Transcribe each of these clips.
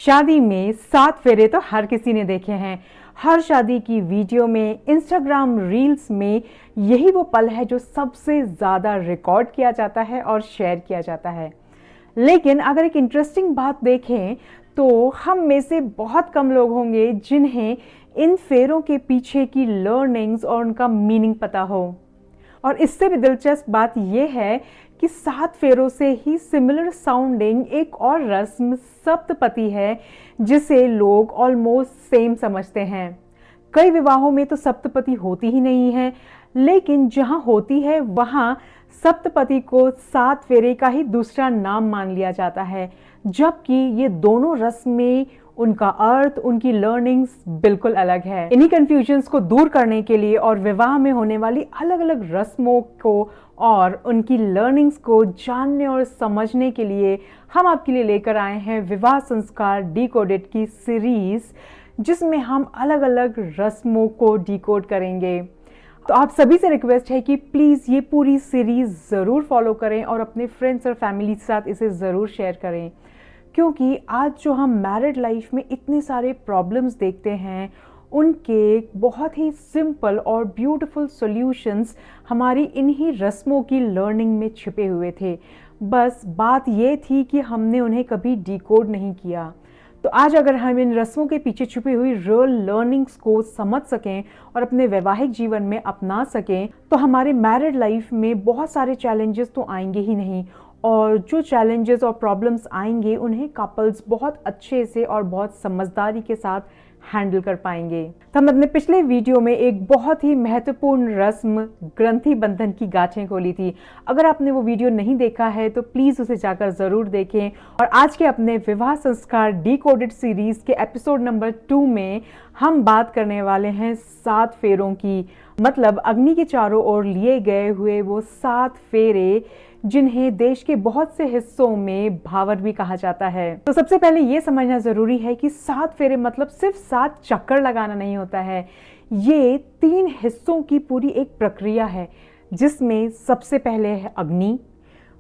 शादी में 7 फेरे तो हर किसी ने देखे हैं। हर शादी की वीडियो में, इंस्टाग्राम रील्स में यही वो पल है जो सबसे ज़्यादा रिकॉर्ड किया जाता है और शेयर किया जाता है। लेकिन अगर एक इंटरेस्टिंग बात देखें तो हम में से बहुत कम लोग होंगे जिन्हें इन फेरों के पीछे की लर्निंग्स और उनका मीनिंग पता हो। और इससे भी दिलचस्प बात यह है कि 7 फेरों से ही सिमिलर साउंडिंग एक और रस्म सप्तपति है जिसे लोग ऑलमोस्ट सेम समझते हैं। कई विवाहों में तो सप्तपति होती ही नहीं है, लेकिन जहां होती है वहां सप्तपति को 7 फेरे का ही दूसरा नाम मान लिया जाता है, जबकि ये दोनों रस्में, उनका अर्थ, उनकी लर्निंग्स बिल्कुल अलग है। इन्हीं कंफ्यूजन्स को दूर करने के लिए और विवाह में होने वाली अलग अलग रस्मों को और उनकी लर्निंग्स को जानने और समझने के लिए हम आपके लिए लेकर आए हैं विवाह संस्कार डिकोडेड की सीरीज, जिसमें हम अलग अलग रस्मों को डिकोड करेंगे। तो आप सभी से रिक्वेस्ट है कि प्लीज़ ये पूरी सीरीज ज़रूर फॉलो करें और अपने फ्रेंड्स और फैमिली के साथ इसे ज़रूर शेयर करें, क्योंकि आज जो हम मैरिड लाइफ में इतने सारे प्रॉब्लम्स देखते हैं उनके बहुत ही सिंपल और ब्यूटीफुल सॉल्यूशंस हमारी इन्हीं रस्मों की लर्निंग में छिपे हुए थे। बस बात ये थी कि हमने उन्हें कभी डिकोड नहीं किया। तो आज अगर हम इन रस्मों के पीछे छुपी हुई रियल लर्निंग्स को समझ सकें और अपने वैवाहिक जीवन में अपना सकें तो हमारे मैरिड लाइफ में बहुत सारे चैलेंजेस तो आएंगे ही नहीं, और जो चैलेंजेस और प्रॉब्लम्स आएंगे उन्हें कपल्स बहुत अच्छे से और बहुत समझदारी के साथ हैंडल कर पाएंगे। तो हमने अपने पिछले वीडियो में एक बहुत ही महत्वपूर्ण रस्म ग्रंथि बंधन की गांठें खोली थी। अगर आपने वो वीडियो नहीं देखा है तो प्लीज़ उसे जाकर ज़रूर देखें। और आज के अपने विवाह संस्कार डिकोडेड सीरीज़ के एपिसोड नंबर 2 में हम बात करने वाले हैं 7 फेरों की, मतलब अग्नि के चारों ओर लिए गए हुए वो 7 फेरे जिन्हें देश के बहुत से हिस्सों में भावर भी कहा जाता है। तो सबसे पहले ये समझना जरूरी है कि 7 फेरे मतलब सिर्फ 7 चक्कर लगाना नहीं होता है। ये 3 हिस्सों की पूरी एक प्रक्रिया है, जिसमें सबसे पहले है अग्नि,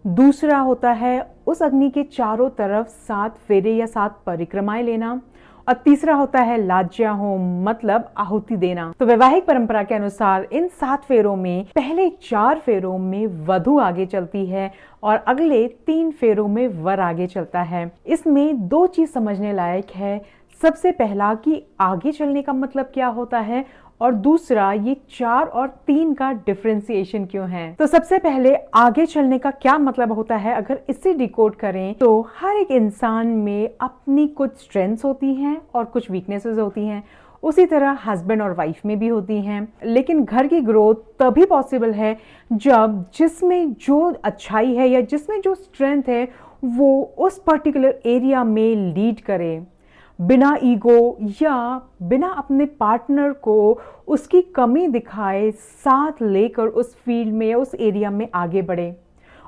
दूसरा होता है उस अग्नि के चारों तरफ 7 फेरे या 7 परिक्रमाएं लेना, और तीसरा होता है लाज्या होम, मतलब आहुति देना। तो वैवाहिक परंपरा के अनुसार इन 7 फेरों में पहले 4 फेरों में वधु आगे चलती है और अगले 3 फेरों में वर आगे चलता है। इसमें 2 चीज समझने लायक है। सबसे पहला कि आगे चलने का मतलब क्या होता है, और दूसरा ये 4 और 3 का डिफरेंशिएशन क्यों है। तो सबसे पहले आगे चलने का क्या मतलब होता है, अगर इसे डिकोड करें तो हर एक इंसान में अपनी कुछ स्ट्रेंथ्स होती हैं और कुछ वीकनेसेस होती हैं। उसी तरह हस्बैंड और वाइफ में भी होती हैं। लेकिन घर की ग्रोथ तभी पॉसिबल है जब जिसमें जो अच्छाई है या जिसमें जो स्ट्रेंथ है वो उस पर्टिकुलर एरिया में लीड करे, बिना ईगो या बिना अपने पार्टनर को उसकी कमी दिखाए साथ लेकर उस फील्ड में या उस एरिया में आगे बढ़े,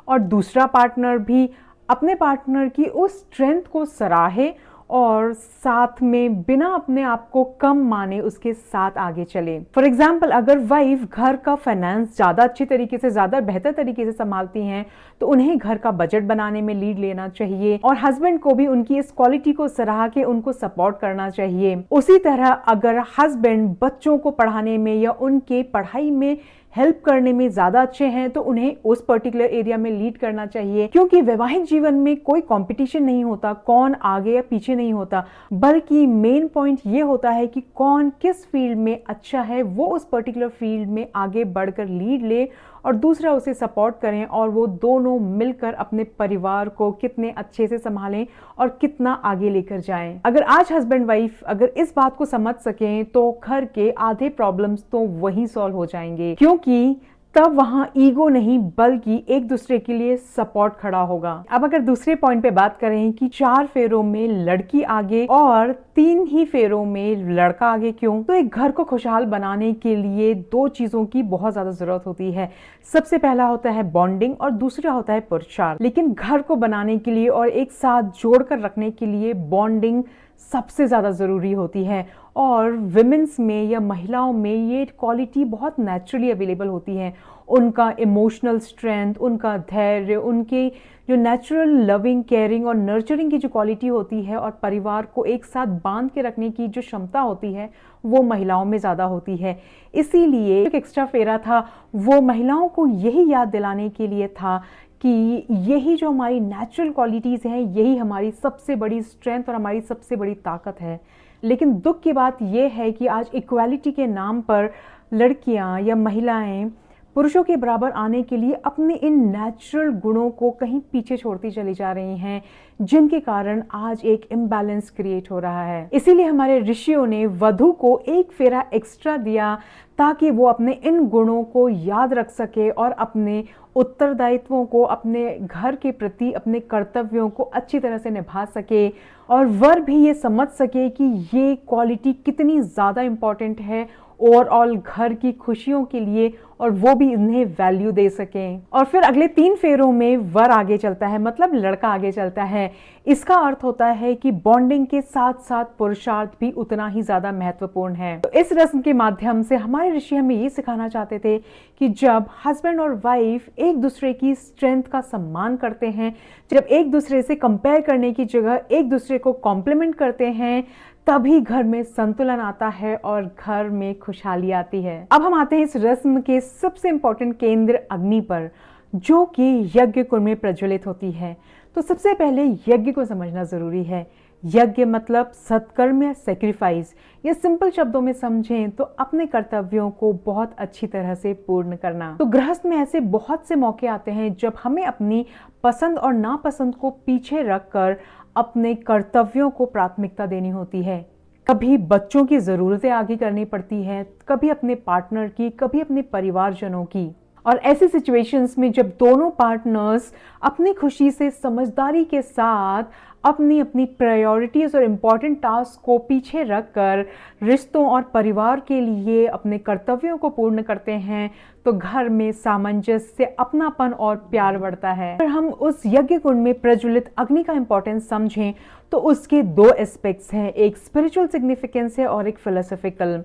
और दूसरा पार्टनर भी अपने पार्टनर की उस स्ट्रेंथ को सराहे और साथ में बिना अपने आप को कम माने उसके साथ आगे चले। फॉर एग्जाम्पल, अगर वाइफ घर का फाइनेंस ज़्यादा अच्छी तरीके से, ज़्यादा बेहतर तरीके से संभालती हैं तो उन्हें घर का बजट बनाने में लीड लेना चाहिए, और हस्बैंड को भी उनकी इस क्वालिटी को सराह के उनको सपोर्ट करना चाहिए। उसी तरह अगर हस्बैंड बच्चों को पढ़ाने में या उनके पढ़ाई में हेल्प करने में ज्यादा अच्छे हैं तो उन्हें उस पर्टिकुलर एरिया में लीड करना चाहिए, क्योंकि वैवाहिक जीवन में कोई कंपटीशन नहीं होता, कौन आगे या पीछे नहीं होता, बल्कि मेन पॉइंट ये होता है कि कौन किस फील्ड में अच्छा है वो उस पर्टिकुलर फील्ड में आगे बढ़कर लीड ले और दूसरा उसे सपोर्ट करें, और वो दोनों मिलकर अपने परिवार को कितने अच्छे से संभालें और कितना आगे लेकर जाएं। अगर आज हस्बैंड वाइफ अगर इस बात को समझ सकें तो घर के आधे प्रॉब्लम्स तो वहीं सॉल्व हो जाएंगे, क्योंकि तब वहां ईगो नहीं बल्कि एक दूसरे के लिए सपोर्ट खड़ा होगा। अब अगर दूसरे पॉइंट पे बात करें कि 4 फेरों में लड़की आगे और 3 ही फेरों में लड़का आगे क्यों, तो एक घर को खुशहाल बनाने के लिए 2 चीजों की बहुत ज्यादा जरूरत होती है। सबसे पहला होता है बॉन्डिंग और दूसरा होता है पुरुषार्थ। लेकिन घर को बनाने के लिए और एक साथ जोड़कर रखने के लिए बॉन्डिंग सबसे ज़्यादा ज़रूरी होती है, और विमेंस में या महिलाओं में ये क्वालिटी बहुत नेचुरली अवेलेबल होती है। उनका इमोशनल स्ट्रेंथ, उनका धैर्य, उनके जो नेचुरल लविंग, केयरिंग और नर्चरिंग की जो क्वालिटी होती है और परिवार को एक साथ बांध के रखने की जो क्षमता होती है वो महिलाओं में ज़्यादा होती है। इसीलिए एक एक्स्ट्रा फेरा था वो महिलाओं को यही याद दिलाने के लिए था कि यही जो हमारी नेचुरल क्वालिटीज़ हैं यही हमारी सबसे बड़ी स्ट्रेंथ और हमारी सबसे बड़ी ताकत है। लेकिन दुख की बात यह है कि आज इक्वालिटी के नाम पर लड़कियां या महिलाएं पुरुषों के बराबर आने के लिए अपने इन नेचुरल गुणों को कहीं पीछे छोड़ती चली जा रही हैं, जिनके कारण आज एक इम्बैलेंस क्रिएट हो रहा है। इसीलिए हमारे ऋषियों ने वधू को एक फेरा एक्स्ट्रा दिया ताकि वो अपने इन गुणों को याद रख सके और अपने उत्तरदायित्वों को, अपने घर के प्रति अपने कर्तव्यों को अच्छी तरह से निभा सके और वर भी ये समझ सके कि ये क्वालिटी कितनी ज़्यादा इम्पॉर्टेंट है ओवरऑल घर की खुशियों के लिए और वो भी इन्हें वैल्यू दे सकें। और फिर अगले 3 फेरों में वर आगे चलता है, मतलब लड़का आगे चलता है। इसका अर्थ होता है कि बॉन्डिंग के साथ साथ पुरुषार्थ भी उतना ही ज्यादा महत्वपूर्ण है। तो इस रस्म के माध्यम से हमारे ऋषि हमें ये सिखाना चाहते थे कि जब हस्बैंड और वाइफ एक दूसरे की स्ट्रेंथ का सम्मान करते हैं, जब एक दूसरे से कंपेयर करने की जगह एक दूसरे को कॉम्प्लीमेंट करते हैं, तभी घर में संतुलन आता है और घर में खुशहाली आती है। अब हम आते हैं इस रस्म के सबसे इंपॉर्टेंट केंद्र अग्नि पर, जो कि यज्ञ कुंड में प्रज्वलित होती है। तो सबसे पहले यज्ञ को समझना जरूरी है। यज्ञ मतलब सत्कर्म या सेक्रीफाइस, या सिंपल शब्दों में समझें तो अपने कर्तव्यों को बहुत अच्छी तरह से पूर्ण करना। तो गृहस्थ में ऐसे बहुत से मौके आते हैं जब हमें अपनी पसंद और नापसंद को पीछे रखकर अपने कर्तव्यों को प्राथमिकता देनी होती है। कभी बच्चों की जरूरतें आगे करनी पड़ती हैं, कभी अपने पार्टनर की, कभी अपने परिवारजनों की। और ऐसी सिचुएशंस में जब दोनों पार्टनर्स अपनी खुशी से समझदारी के साथ अपनी अपनी प्रायोरिटीज और इम्पॉर्टेंट टास्क को पीछे रखकर रिश्तों और परिवार के लिए अपने कर्तव्यों को पूर्ण करते हैं, तो घर में सामंजस्य, अपनापन और प्यार बढ़ता है। अगर हम उस यज्ञ कुंड में प्रज्वलित अग्नि का इंपॉर्टेंस समझें तो उसके 2 एस्पेक्ट्स हैं, एक स्पिरिचुअल सिग्निफिकेंस है और एक फिलोसॉफिकल।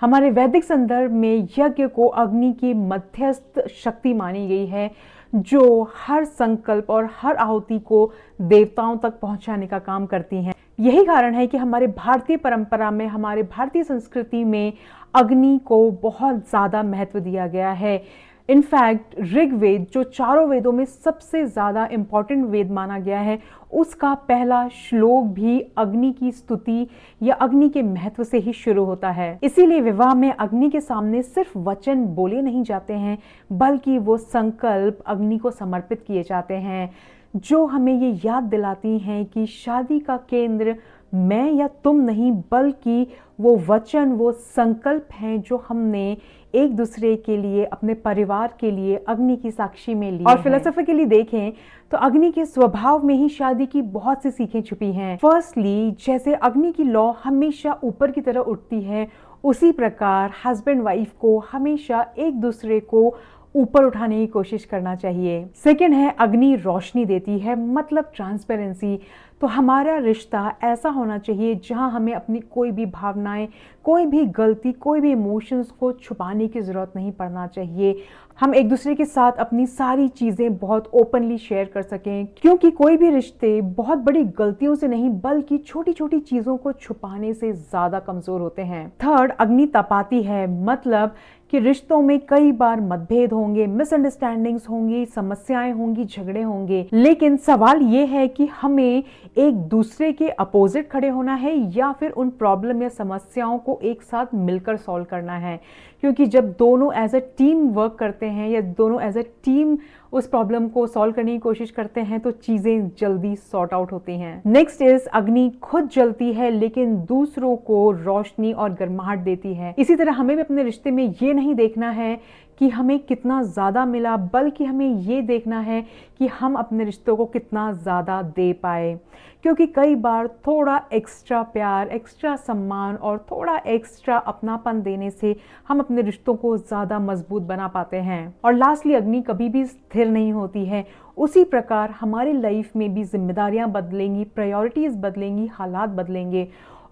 हमारे वैदिक संदर्भ में यज्ञ को अग्नि की मध्यस्थ शक्ति मानी गई है, जो हर संकल्प और हर आहुति को देवताओं तक पहुंचाने का काम करती हैं। यही कारण है कि हमारे भारतीय परंपरा में, हमारे भारतीय संस्कृति में अग्नि को बहुत ज़्यादा महत्व दिया गया है। इनफैक्ट ऋग्वेद, जो चारों वेदों में सबसे ज़्यादा इम्पॉर्टेंट वेद माना गया है, उसका पहला श्लोक भी अग्नि की स्तुति या अग्नि के महत्व से ही शुरू होता है। इसीलिए विवाह में अग्नि के सामने सिर्फ वचन बोले नहीं जाते हैं, बल्कि वो संकल्प अग्नि को समर्पित किए जाते हैं, जो हमें ये याद दिलाती हैं कि शादी का केंद्र मैं या तुम नहीं, बल्कि वो वचन, वो संकल्प हैं जो हमने एक दूसरे के लिए, अपने परिवार के लिए अग्नि की साक्षी में लिए। और फिलोसॉफिकली देखें तो अग्नि के स्वभाव में ही शादी की बहुत सी सीखें छुपी हैं। फर्स्टली, जैसे अग्नि की लौ हमेशा ऊपर की तरह उठती है, उसी प्रकार हस्बैंड वाइफ को हमेशा एक दूसरे को ऊपर उठाने की कोशिश करना चाहिए। सेकंड है, अग्नि रोशनी देती है, मतलब ट्रांसपेरेंसी। तो हमारा रिश्ता ऐसा होना चाहिए जहां हमें अपनी कोई भी भावनाएं, कोई भी गलती, कोई भी इमोशंस को छुपाने की ज़रूरत नहीं पड़ना चाहिए। हम एक दूसरे के साथ अपनी सारी चीज़ें बहुत ओपनली शेयर कर सकें, क्योंकि कोई भी रिश्ते बहुत बड़ी गलतियों से नहीं, बल्कि छोटी छोटी चीज़ों को छुपाने से ज़्यादा कमज़ोर होते हैं। थर्ड, अग्नि तपाती है, मतलब कि रिश्तों में कई बार मतभेद होंगे, मिसअंडरस्टैंडिंग्स होंगी, समस्याएं होंगी, झगड़े होंगे, लेकिन सवाल ये है कि हमें एक दूसरे के अपोजिट खड़े होना है या फिर उन प्रॉब्लम या समस्याओं को एक साथ मिलकर सॉल्व करना है। क्योंकि जब दोनों एज अ टीम वर्क करते हैं या दोनों एज अ टीम उस प्रॉब्लम को सॉल्व करने की कोशिश करते हैं, तो चीजें जल्दी सॉर्ट आउट होती हैं। नेक्स्ट इज, अग्नि खुद जलती है लेकिन दूसरों को रोशनी और गर्माहट देती है। इसी तरह हमें भी अपने रिश्ते में ये नहीं देखना है कि हमें कितना ज़्यादा मिला, बल्कि हमें ये देखना है कि हम अपने रिश्तों को कितना ज़्यादा दे पाए। क्योंकि कई बार थोड़ा एक्स्ट्रा प्यार, एक्स्ट्रा सम्मान और थोड़ा एक्स्ट्रा अपनापन देने से हम अपने रिश्तों को ज़्यादा मजबूत बना पाते हैं। और लास्टली, अग्नि कभी भी स्थिर नहीं होती है। उसी प्रकार हमारी लाइफ में भी जिम्मेदारियां बदलेंगी, प्रायोरिटीज़ बदलेंगी, हालात बदलेंगे।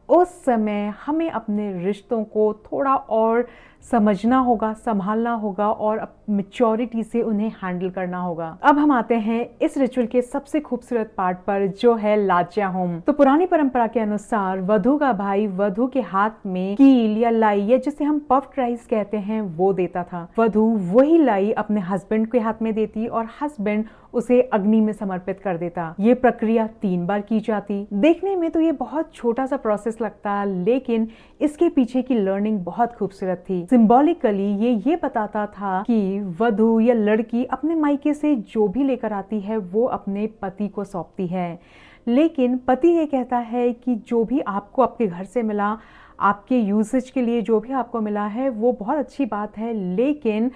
उस समय हमें अपने रिश्तों को थोड़ा और समझना होगा, संभालना होगा और मैच्योरिटी से उन्हें हैंडल करना होगा। अब हम आते हैं इस रिचुअल के सबसे खूबसूरत पार्ट पर, जो है लाच्या होम। तो पुरानी परंपरा के अनुसार वधू का भाई वधू के हाथ में कील या लाई, या जिसे हम पफ्ड राइस कहते हैं, वो देता था। वधू वही लाई अपने हस्बैंड के हाथ में देती और हस्बैंड उसे अग्नि में समर्पित कर देता। ये प्रक्रिया 3 बार की जाती। देखने में तो ये बहुत छोटा सा प्रोसेस लगता, लेकिन इसके पीछे की लर्निंग बहुत खूबसूरत थी। सिंबॉलिकली ये बताता था कि वधू या लड़की अपने मायके से जो भी लेकर आती है वो अपने पति को सौंपती है, लेकिन पति ये कहता है कि जो भी आपको आपके घर से मिला, आपके यूसेज के लिए जो भी आपको मिला है वो बहुत अच्छी बात है, लेकिन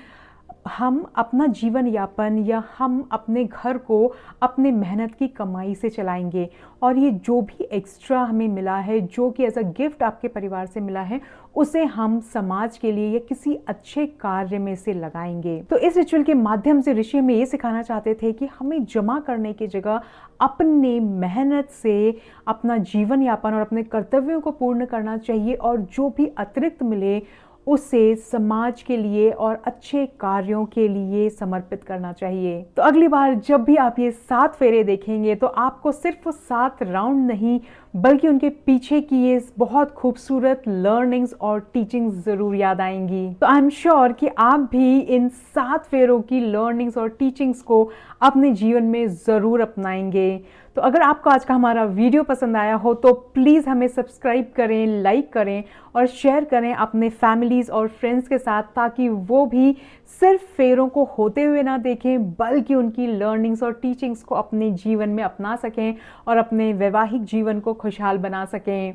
हम अपना जीवन यापन या हम अपने घर को अपने मेहनत की कमाई से चलाएंगे, और ये जो भी एक्स्ट्रा हमें मिला है, जो कि एज अ गिफ्ट आपके परिवार से मिला है, उसे हम समाज के लिए या किसी अच्छे कार्य में से लगाएंगे। तो इस रिचुअल के माध्यम से ऋषि हमें ये सिखाना चाहते थे कि हमें जमा करने की जगह अपने मेहनत से अपना जीवन यापन और अपने कर्तव्यों को पूर्ण करना चाहिए, और जो भी अतिरिक्त मिले उसे समाज के लिए और अच्छे कार्यों के लिए समर्पित करना चाहिए। तो अगली बार जब भी आप ये 7 फेरे देखेंगे तो आपको सिर्फ 7 राउंड नहीं, बल्कि उनके पीछे की ये बहुत खूबसूरत लर्निंग्स और टीचिंग्स जरूर याद आएंगी। तो आई एम श्योर कि आप भी इन 7 फेरों की लर्निंग्स और टीचिंग्स को अपने जीवन में जरूर अपनाएंगे। तो अगर आपको आज का हमारा वीडियो पसंद आया हो तो प्लीज़ हमें सब्सक्राइब करें, लाइक करें और शेयर करें अपने फैमिलीज़ और फ्रेंड्स के साथ, ताकि वो भी सिर्फ फेरों को होते हुए ना देखें, बल्कि उनकी लर्निंग्स और टीचिंग्स को अपने जीवन में अपना सकें और अपने वैवाहिक जीवन को खुशहाल बना सकें।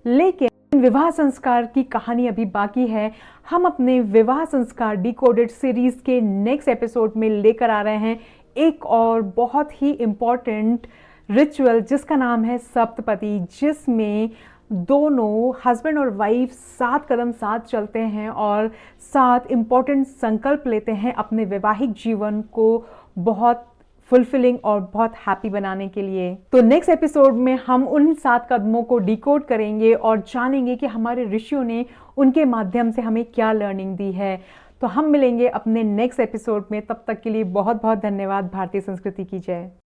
लेकिन विवाह संस्कार की कहानी अभी बाकी है। हम अपने विवाह संस्कार डिकोडेड सीरीज के नेक्स्ट एपिसोड में लेकर आ रहे हैं एक और बहुत ही इम्पॉर्टेंट रिचुअल, जिसका नाम है सप्तपदी, जिसमें दोनों हस्बैंड और वाइफ 7 कदम साथ चलते हैं और 7 इम्पॉर्टेंट संकल्प लेते हैं अपने वैवाहिक जीवन को बहुत फुलफिलिंग और बहुत हैप्पी बनाने के लिए। तो नेक्स्ट एपिसोड में हम उन 7 कदमों को डिकोड करेंगे और जानेंगे कि हमारे ऋषियों ने उनके माध्यम से हमें क्या लर्निंग दी है। तो हम मिलेंगे अपने नेक्स्ट एपिसोड में। तब तक के लिए बहुत बहुत धन्यवाद। भारतीय संस्कृति की जय।